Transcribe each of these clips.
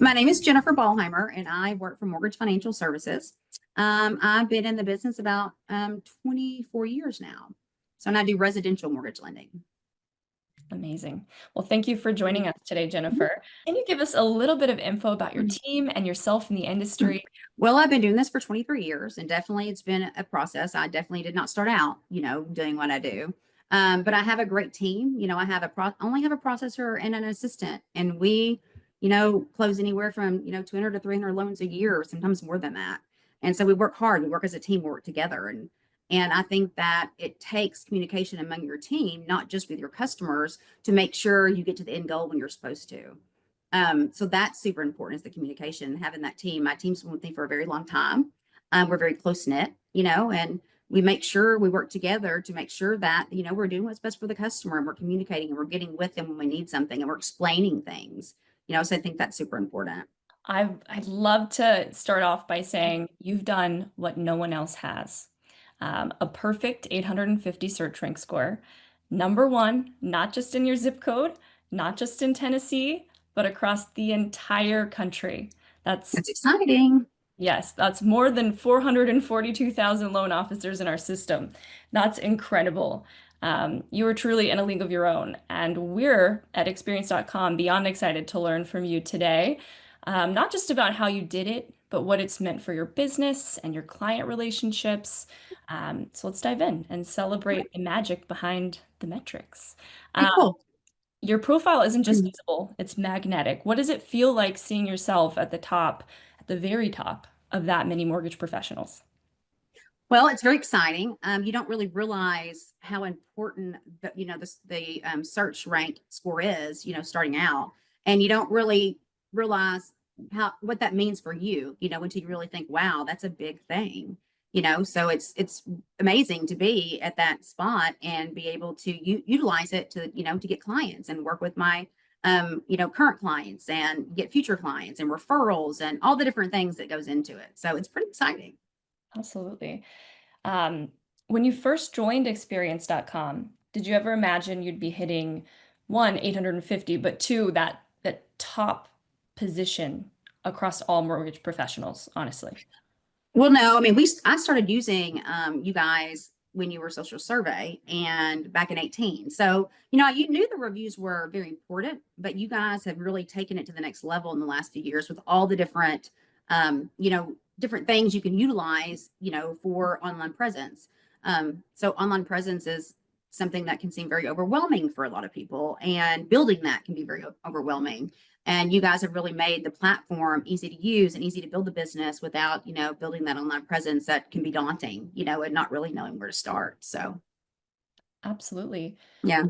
My name is Jennifer Ballheimer, and I work for Mortgage Financial Services. I've been in the business about 24 years now. So, and I do residential mortgage lending. Amazing. Well, thank you for joining us today, Jennifer. Can you give us a little bit of info about your team and yourself in the industry? Well, I've been doing this for 23 years, and definitely it's been a process. I definitely did not start out, doing what I do. But I have a great team. I have only have a processor and an assistant, and we, close anywhere from 200 to 300 loans a year, sometimes more than that. And so we work hard. We work as a team. We work together, and I think that it takes communication among your team, not just with your customers, to make sure you get to the end goal when you're supposed to. So that's super important, is the communication, having that team. My team's been with me for a very long time. We're very close knit, and we make sure we work together to make sure that, we're doing what's best for the customer, and we're communicating, and we're getting with them when we need something, and we're explaining things, so I think that's super important. I'd love to start off by saying you've done what no one else has. A perfect 850 search rank score. Number one, not just in your zip code, not just in Tennessee, but across the entire country. That's exciting. Yes, that's more than 442,000 loan officers in our system. That's incredible. You are truly in a league of your own, and we're at experience.com beyond excited to learn from you today, not just about how you did it, but what it's meant for your business and your client relationships. So let's dive in and celebrate the magic behind the metrics. Hey, cool. Your profile isn't just visible, it's magnetic. What does it feel like seeing yourself at the top, at the very top of that many mortgage professionals? Well, it's very exciting. You don't really realize how important the search rank score is, starting out, and you don't really realize what that means for you, until you really think, wow, that's a big thing. So it's amazing to be at that spot and be able to utilize it to get clients and work with my current clients and get future clients and referrals and all the different things that goes into it. So it's pretty exciting. Absolutely. When you first joined experience.com, did you ever imagine you'd be hitting one, 850, but two, that top position across all mortgage professionals, honestly? Well, no, I mean, I started using you guys when you were social survey and back in 18. So, you knew the reviews were very important, but you guys have really taken it to the next level in the last few years with all the different, different things you can utilize, for online presence. So online presence is something that can seem very overwhelming for a lot of people, and building that can be very overwhelming. And you guys have really made the platform easy to use and easy to build the business without, building that online presence that can be daunting, and not really knowing where to start. So, absolutely. yeah.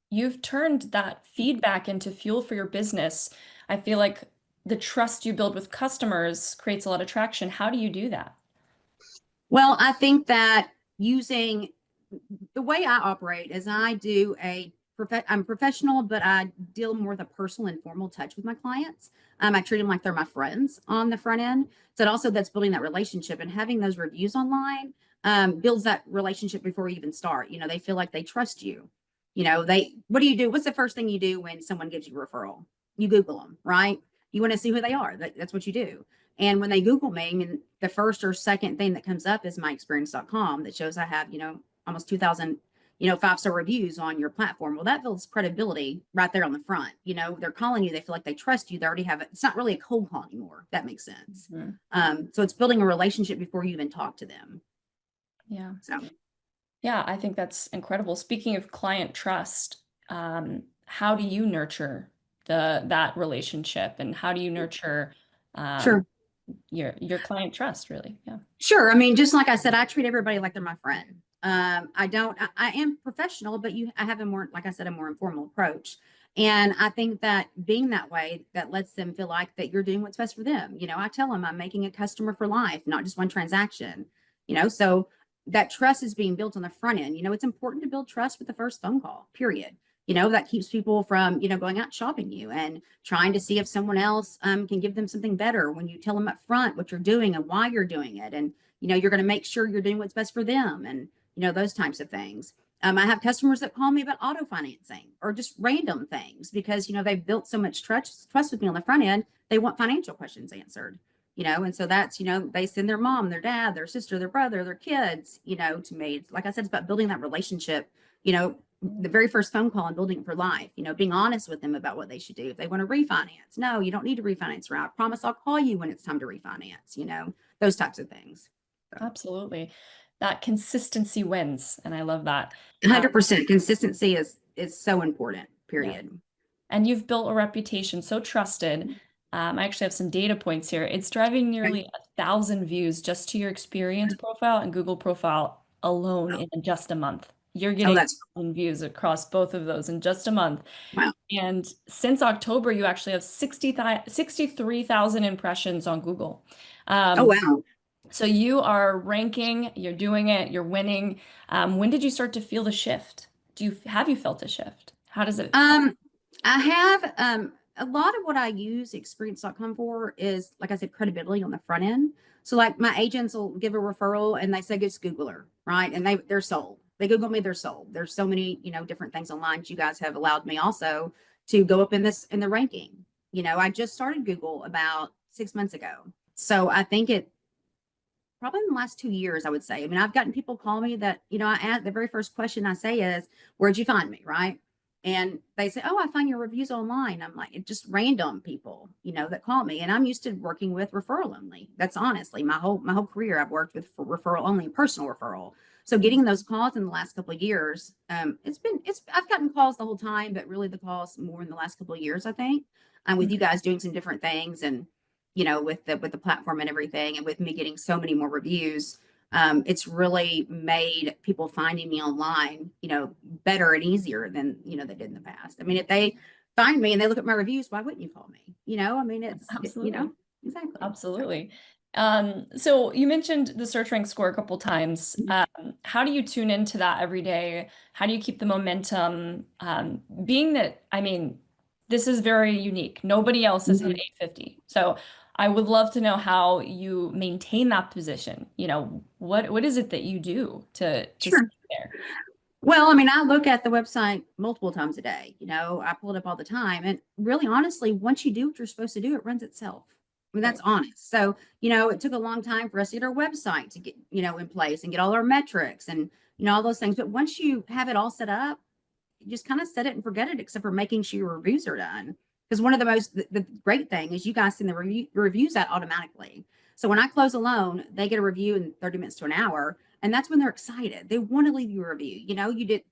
You've turned that feedback into fuel for your business. I feel like the trust you build with customers creates a lot of traction. How do you do that? Well, I think that using the way I operate is I'm professional, but I deal more with a personal, informal touch with my clients. I treat them like they're my friends on the front end. So that's building that relationship, and having those reviews online builds that relationship before you even start. They feel like they trust you. What do you do? What's the first thing you do when someone gives you a referral? You Google them, right? You want to see who they are. That's what you do. And when they Google me, I mean, the first or second thing that comes up is my experience.com that shows I have, almost 2,000, 5-star reviews on your platform. Well, that builds credibility right there on the front. They're calling you. They feel like they trust you. They already have it. It's not really a cold call anymore. That makes sense. So it's building a relationship before you even talk to them. Yeah. So. Yeah, I think that's incredible. Speaking of client trust, how do you nurture that relationship, and how do you nurture Sure. your client trust, really? Yeah. Sure. I mean, just like I said, I treat everybody like they're my friend. I am professional, but I have like I said, a more informal approach. And I think that being that way, that lets them feel like that you're doing what's best for them. I tell them I'm making a customer for life, not just one transaction, so that trust is being built on the front end. It's important to build trust with the first phone call, period. That keeps people from, going out shopping you and trying to see if someone else can give them something better when you tell them up front what you're doing and why you're doing it. And, you're going to make sure you're doing what's best for them, and, those types of things. I have customers that call me about auto financing or just random things because, they've built so much trust with me on the front end they want financial questions answered, and so that's, they send their mom, their dad, their sister, their brother, their kids, to me. It's, like I said, it's about building that relationship, the very first phone call and building it for life, being honest with them about what they should do. If they want to refinance, no, you don't need to refinance right. I promise I'll call you when it's time to refinance, those types of things. So, Absolutely. That consistency wins, and I love that. 100% consistency is so important, Yeah. period. And you've built a reputation so trusted. I actually have some data points here. It's driving Okay. nearly 1,000 views just to your experience profile and Google profile alone Oh, in just a month. You're oh, getting that's 1,000 views across both of those in just a month. wow. And since October, you actually have 63,000 impressions on Google. Oh, Um, wow. so you are ranking, you're doing it, you're winning. When did you start to feel the shift? Have you felt a shift? How does it? Um, I have a lot of what I use experience.com for is, like I said, credibility on the front end. So like my agents will give a referral and they say just Google her, right? And they're sold. They Google me, they're sold. There's so many, different things online. You guys have allowed me also to go up in the ranking. I just started Google about 6 months ago. So I think it probably in the last 2 years, I would say. I mean, I've gotten people call me that, I ask, the very first question I say is, where'd you find me? Right. And they say, oh, I find your reviews online. I'm like, it's just random people, that call me. And I'm used to working with referral only. That's honestly my whole career. I've worked with referral only, personal referral. So getting those calls in the last couple of years, I've gotten calls the whole time, but really the calls more in the last couple of years, I think. With you guys doing some different things and with the platform and everything, and with me getting so many more reviews, it's really made people finding me online, better and easier than they did in the past. I mean, if they find me and they look at my reviews, why wouldn't you call me? I mean, Absolutely. exactly. So, Absolutely. So you mentioned the search rank score a couple times. How do you tune into that every day? How do you keep the momentum? Being that, I mean, this is very unique. Nobody else has hit mhm. 850. So I would love to know how you maintain that position. What is it that you do to stay Sure. there? Well, I mean, I look at the website multiple times a day. I pull it up all the time. And really, honestly, once you do what you're supposed to do, it runs itself. I mean, that's Right. honest. So, it took a long time for us to get our website to get, in place and get all our metrics and, all those things. But once you have it all set up, you just kind of set it and forget it, except for making sure your reviews are done. Because one of the great thing is you guys send the reviews out automatically. So when I close a loan, they get a review in 30 minutes to an hour. And that's when they're excited. They want to leave you a review.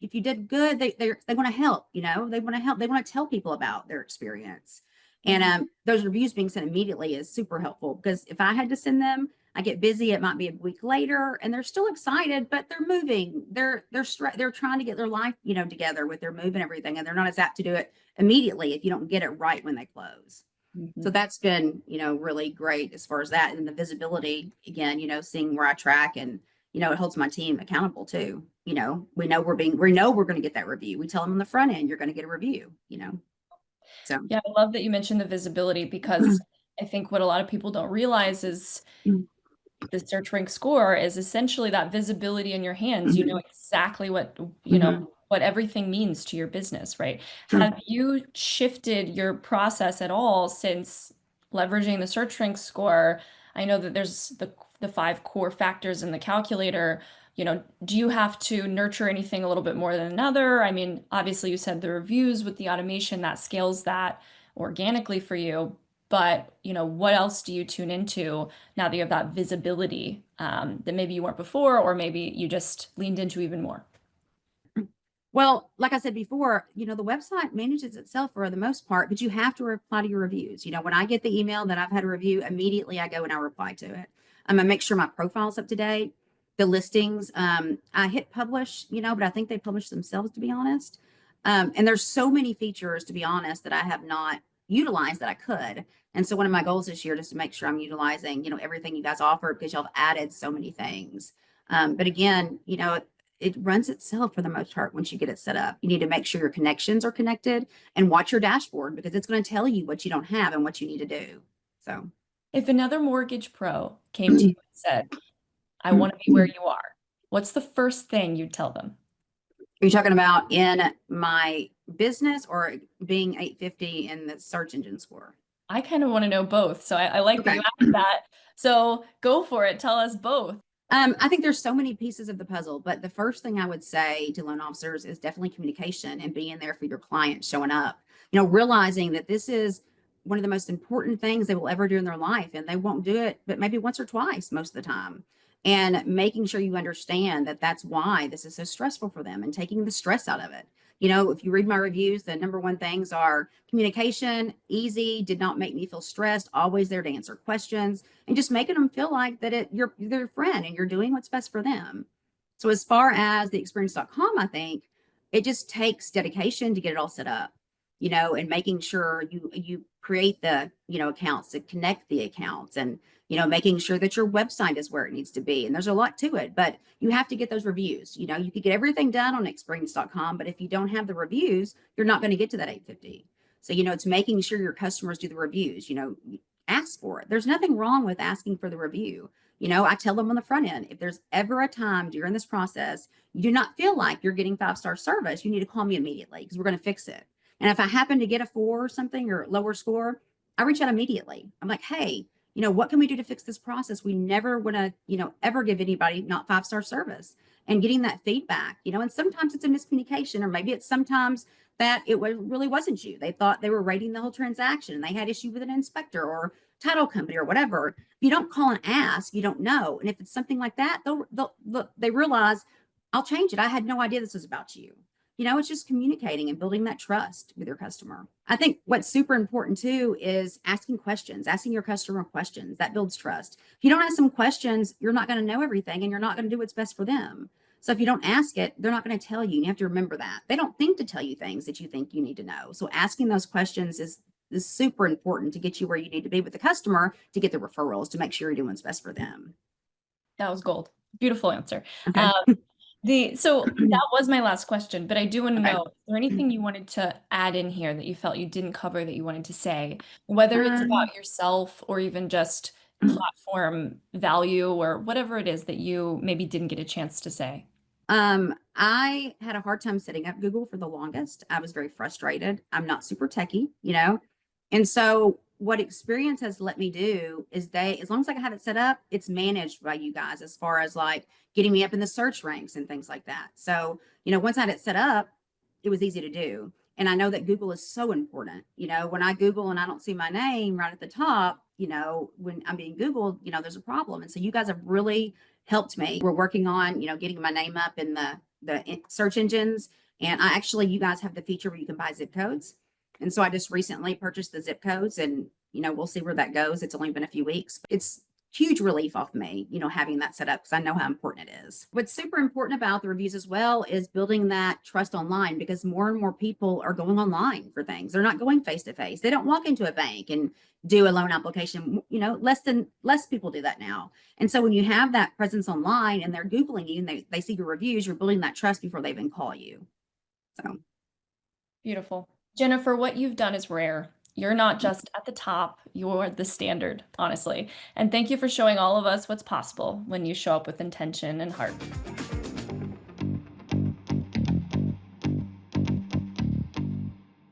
If you did good, they want to help, they want to help. They want to tell people about their experience. And Mhm. those reviews being sent immediately is super helpful, because if I had to send them, I get busy. It might be a week later, and they're still excited, but they're moving. They're trying to get their life, together with their move and everything, and they're not as apt to do it immediately if you don't get it right when they close. So Mhm. that's been, really great as far as that, and the visibility again. Seeing where I track, and it holds my team accountable too. We know we're going to get that review. We tell them on the front end, you're going to get a review. So. Yeah, I love that you mentioned the visibility because I think what a lot of people don't realize is the search rank score is essentially that visibility in your hands. You know Mhm, exactly mhm, what everything means to your business, right? sure. Have you shifted your process at all since leveraging the search rank score? I know that there's the five core factors in the calculator. Do you have to nurture anything a little bit more than another? I mean, obviously you said the reviews with the automation that scales that organically for you, but what else do you tune into now that you have that visibility that maybe you weren't before, or maybe you just leaned into even more? Well, like I said before, the website manages itself for the most part, but you have to reply to your reviews. When I get the email that I've had a review, immediately I go and I reply to it. I make sure my profile's up to date, the listings. I hit publish, but I think they publish themselves, to be honest. And there's so many features, to be honest, that I have not utilized that I could. And so one of my goals this year is to make sure I'm utilizing, everything you guys offer, because y'all have added so many things. But again, it runs itself for the most part once you get it set up. You need to make sure your connections are connected and watch your dashboard, because it's going to tell you what you don't have and what you need to do. So, If another mortgage pro came to are you and said, I want to be where you are, what's the first thing you'd tell them? you talking about in my business or being 850 in the search engine score? I kind of want to know both. So I like that you Okay. asked that. So go for it. Tell us both. I think there's so many pieces of the puzzle, but the first thing I would say to loan officers is definitely communication and being there for your client, showing up, realizing that this is one of the most important things they will ever do in their life. And they won't do it, but maybe once or twice most of the time. And making sure you understand that that's why this is so stressful for them and taking the stress out of it. If you read my reviews, the number one things are communication, easy, did not make me feel stressed, always there to answer questions, and just making them feel like that you're their friend and you're doing what's best for them. So as far as the experience.com, I think it just takes dedication to get it all set up, and making sure you create the, accounts to connect the accounts, and making sure that your website is where it needs to be. And there's a lot to it, but you have to get those reviews. You could get everything done on experience.com, but if you don't have the reviews, you're not going to get to that 850. So, it's making sure your customers do the reviews, ask for it. There's nothing wrong with asking for the review. I tell them on the front end, if there's ever a time during this process you do not feel like you're getting 5-star service, you need to call me immediately because we're going to fix it. And if I happen to get a 4 or something or lower score, I reach out immediately. I'm like, hey, what can we do to fix this process? We never want to, ever give anybody not 5-star service, and getting that feedback, and sometimes it's a miscommunication, or maybe it's sometimes that really wasn't you. They thought they were rating the whole transaction and they had issue with an inspector or title company or whatever. If you don't call and ask, you don't know. And if it's something like that, they realize, I'll change it. I had no idea this was about you. It's just communicating and building that trust with your customer. I think what's super important too is asking questions, asking your customer questions. That builds trust. If you don't ask them questions, you're not going to know everything and you're not going to do what's best for them. So if you don't ask it, they're not going to tell you. And you have to remember that. They don't think to tell you things that you think you need to know. So asking those questions is super important to get you where you need to be with the customer, to get the referrals, to make sure you're doing what's best for them. That was gold. Beautiful answer. Okay. So that was my last question, but I do want to Okay. know, is there anything you wanted to add in here that you felt you didn't cover that you wanted to say, whether it's Um, about yourself or even just platform value or whatever it is that you maybe didn't get a chance to say? I had a hard time setting up Google for the longest. I was very frustrated. I'm not super techy, And so what experience has let me do is as long as I have it set up, it's managed by you guys as far as like getting me up in the search ranks and things like that. So, once I had it set up, it was easy to do. And I know that Google is so important. When I Google and I don't see my name right at the top, when I'm being Googled, there's a problem. And so you guys have really helped me. We're working on, getting my name up in the search engines. And you guys have the feature where you can buy zip codes. And so I just recently purchased the zip codes, and, we'll see where that goes. It's only been a few weeks. It's huge relief off me, having that set up because I know how important it is. What's super important about the reviews as well is building that trust online, because more and more people are going online for things. They're not going face to face. They don't walk into a bank and do a loan application. Less people do that now. And so when you have that presence online and they're Googling you and they see your reviews, you're building that trust before they even call you. So Beautiful. Jennifer, what you've done is rare. You're not just at the top, you're the standard, honestly. And thank you for showing all of us what's possible when you show up with intention and heart.